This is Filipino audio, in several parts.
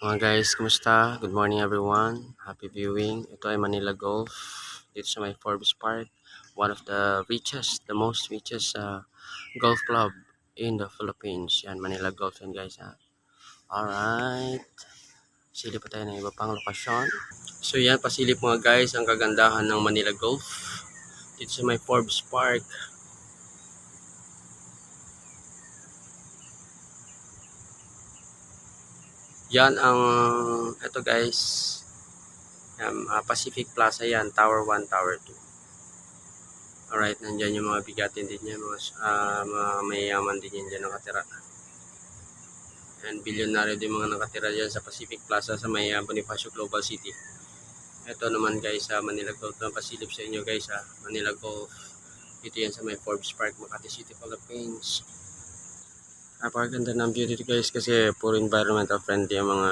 Mga guys, kumusta? Good morning everyone. Happy viewing. Ito ay Manila Golf. Dito sa may Forbes Park. One of the the most richest golf club in the Philippines. Yan, Manila Golf yan guys. Ha? Alright. Silip pa tayo ng iba pang lokasyon. So yan, pasilip mga guys ang kagandahan ng Manila Golf. Dito sa may Forbes Park. Yan ang, ito guys, yan, Pacific Plaza yan, Tower 1, Tower 2. Alright, nandyan yung mga bigatin din yan, mga mayayaman din yan dyan nakatira. And bilyonaryo din mga nakatira dyan sa Pacific Plaza sa may Bonifacio Global City. Ito naman guys, sa Manila Golf na pasilip sa inyo guys, Manila Golf. Dito yan sa may Forbes Park, Makati City, Philippines. Napakaganda ng view dito guys kasi puro environmental friendly ang mga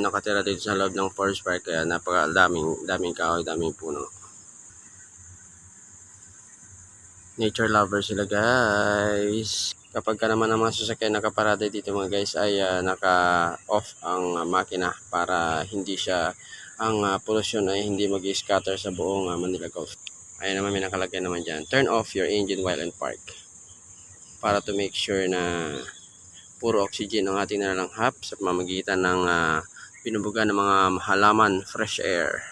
nakatira dito sa loob ng Forbes Park. Kaya daming kahoy, daming puno. Nature lover sila guys. Kapag ka naman ang mga sasakyan nakaparada dito mga guys ay naka-off ang makina para hindi siya ang pollution ay hindi mag-scatter sa buong Manila Golf. Ayan naman may nakalagay naman dyan. Turn off your engine while in park. Para to make sure na puro oxygen ang ating nalalanghap sa pamamagitan ng binubuga ng mga halaman, fresh air.